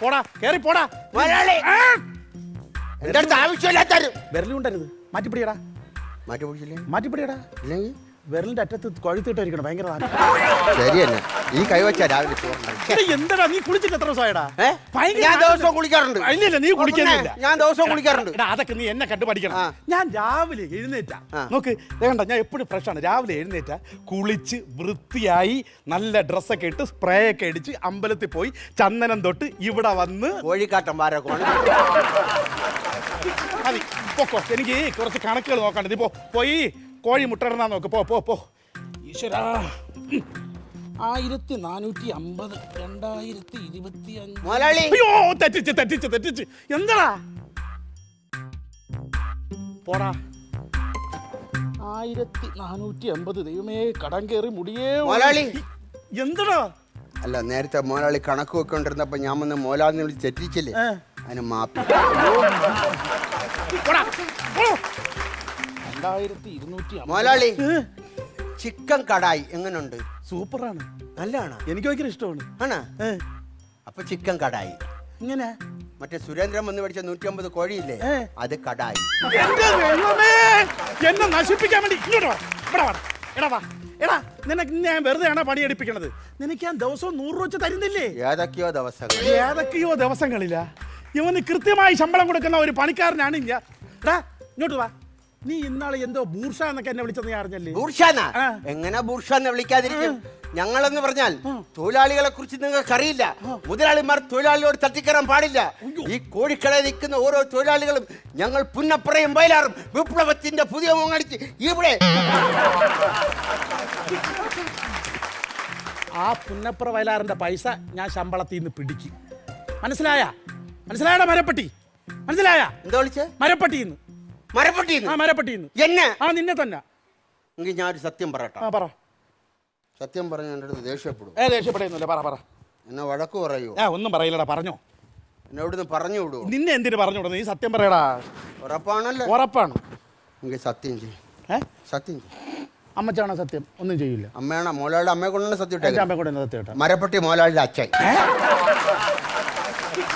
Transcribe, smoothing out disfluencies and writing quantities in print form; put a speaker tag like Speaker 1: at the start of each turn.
Speaker 1: പോടാ കേറി പോടാ.
Speaker 2: എന്റെ അടുത്ത് ആവശ്യമില്ലാത്ത
Speaker 1: വിരലുണ്ടരുത്. മാറ്റിപ്പിടിയടാ. മാറ്റിപ്പിടിയടാ.
Speaker 2: ഇല്ലെങ്കിൽ
Speaker 1: വിരലിന്റെ അറ്റത്ത് കൊഴുത്തിട്ടായിരിക്കണം. ഭയങ്കര
Speaker 2: ശരി തന്നെ. ഈ കൈവച്ചാ രാവിലെ
Speaker 1: എന്താടാ നീ കുളിച്ചിട്ട് എത്ര ദിവസമായിടാ?
Speaker 2: ഞാൻ ദിവസവും കുളിക്കാറുണ്ട്.
Speaker 1: ഇല്ല നീ കുളിക്കുന്നില്ല.
Speaker 2: ഞാൻ ദിവസവും കുളിക്കാറുണ്ട്.
Speaker 1: അതൊക്കെ നീ എന്നെ കണ്ടു പഠിക്കണം. ഞാൻ രാവിലെ എഴുന്നേറ്റാ നോക്ക് വേണ്ട, ഞാൻ എപ്പോഴും ഫ്രഷാണ്. രാവിലെ എഴുന്നേറ്റാ കുളിച്ച് വൃത്തിയായി നല്ല ഡ്രസ്സൊക്കെ ഇട്ട് സ്പ്രേ ഒക്കെ അടിച്ച് അമ്പലത്തിൽ പോയി ചന്ദനം തൊട്ട് ഇവിടെ വന്ന്
Speaker 2: കോഴിക്കാട്ടം
Speaker 1: മതി പൊക്കോ. എനിക്ക് കുറച്ച് കണക്കുകൾ നോക്കാണ്ട്. നീ പോയി കോഴി മുട്ടയിടുന്നാ നോക്ക്. പോ. ഈശ്വരാ, 1450 2025. അയ്യോ തെറ്റിച്ച്. എന്താടാ പോടാ. 1450. ദൈവമേ, കടം കയറി മുടിയേ. എന്താടാ?
Speaker 2: അല്ല, നേരത്തെ മോലാളി കണക്ക് വെക്കൊണ്ടിരുന്നപ്പോ ഞാൻ വന്ന് മോലാളിനെ വിളിച്ച് തെറ്റിച്ചില്ലേ, അതിന് മാപ്പ്.
Speaker 1: 2250.
Speaker 2: മോലാളി, ചിക്കൻ കടായി എങ്ങനുണ്ട്?
Speaker 1: സൂപ്പറാണ്.
Speaker 2: നല്ലതാണ്.
Speaker 1: എനിക്ക് ഭയങ്കര ഇഷ്ടമാണ്.
Speaker 2: ആണോ? അപ്പൊ ചിക്കൻ കടായി.
Speaker 1: ഇങ്ങനെ
Speaker 2: മറ്റേ സുരേന്ദ്രൻ വന്ന് മേടിച്ച 150 കോഴിയില്ലേ, അത് കടായി.
Speaker 1: എന്നെ നശിപ്പിക്കാൻ വേണ്ടി എടാ നിനക്ക് ഞാൻ വെറുതെ ആണോ പണിയെടുപ്പിക്കണത്? നിനക്ക് ഞാൻ ദിവസവും 100 രൂപ വെച്ച് തരുന്നില്ലേ? ഏതൊക്കെയോ ദിവസങ്ങളില്ല ഇവന് കൃത്യമായി ശമ്പളം കൊടുക്കുന്ന ഒരു പണിക്കാരനാണ് ഞാൻ. ഇങ്ങോട്ട് വാ. നീ ഇന്നാളെ എന്തോ ബൂർഷ എന്നൊക്കെ എന്നെ വിളിച്ചത് നീ അറിഞ്ഞല്ലേ?
Speaker 2: എങ്ങനെ ബൂർഷാന്ന് വിളിക്കാതിരിക്കും? ഞങ്ങളെന്ന് പറഞ്ഞാൽ തൊഴിലാളികളെ കുറിച്ച് നിങ്ങൾക്ക് അറിയില്ല. മുതലാളിമാർ തൊഴിലാളിയോട് തട്ടിക്കറാൻ പാടില്ല. ഈ കോഴിക്കടയിൽ നിൽക്കുന്ന ഓരോ തൊഴിലാളികളും ഞങ്ങൾ പുന്നപ്പുറയും വയലാറും വിപ്ലവത്തിന്റെ പുതിയ മോങ്ങടിച്ച് ഇവിടെ
Speaker 1: ആ പുന്നപ്പുറ വയലാറിന്റെ പൈസ ഞാൻ ശമ്പളത്തിൽ നിന്ന് പിടിക്കും. മനസ്സിലായടാ മരപ്പട്ടി? മനസ്സിലായ?
Speaker 2: എന്താ വിളിച്ചേ?
Speaker 1: മരപ്പട്ടിന്ന്.
Speaker 2: എന്നെ?
Speaker 1: നിന്നെ തന്നെ.
Speaker 2: എങ്കിൽ ഞാനൊരു സത്യം പറയട്ടെ.
Speaker 1: പറ.
Speaker 2: സത്യം പറഞ്ഞ എൻ്റെ അടുത്ത് ദേഷ്യപ്പെടും.
Speaker 1: ദേഷ്യപ്പെടുന്നില്ല. പറ.
Speaker 2: എന്നെ വഴക്ക് പറയൂ?
Speaker 1: ഒന്നും പറയില്ലടാ. പറഞ്ഞോ.
Speaker 2: എന്നെ ഇവിടുന്ന് പറഞ്ഞു വിടൂ.
Speaker 1: നിന്നെ എന്തിനു പറഞ്ഞു വിടുന്നു? നീ സത്യം പറയടാ.
Speaker 2: ഉറപ്പാണല്ലോ?
Speaker 1: ഉറപ്പാണ്.
Speaker 2: എങ്കിൽ സത്യം ചെയ്യും. സത്യം ചെയ്യും.
Speaker 1: അമ്മച്ചാണോ സത്യം? ഒന്നും ചെയ്യില്ല.
Speaker 2: അമ്മയാണോ? മോലാളിയുടെ അമ്മയെ കൊണ്ടാണ് സത്യം.
Speaker 1: അമ്മയെ കൊണ്ട് സത്യം.
Speaker 2: മരപ്പട്ടി മോലാളിയുടെ അച്ഛൻ.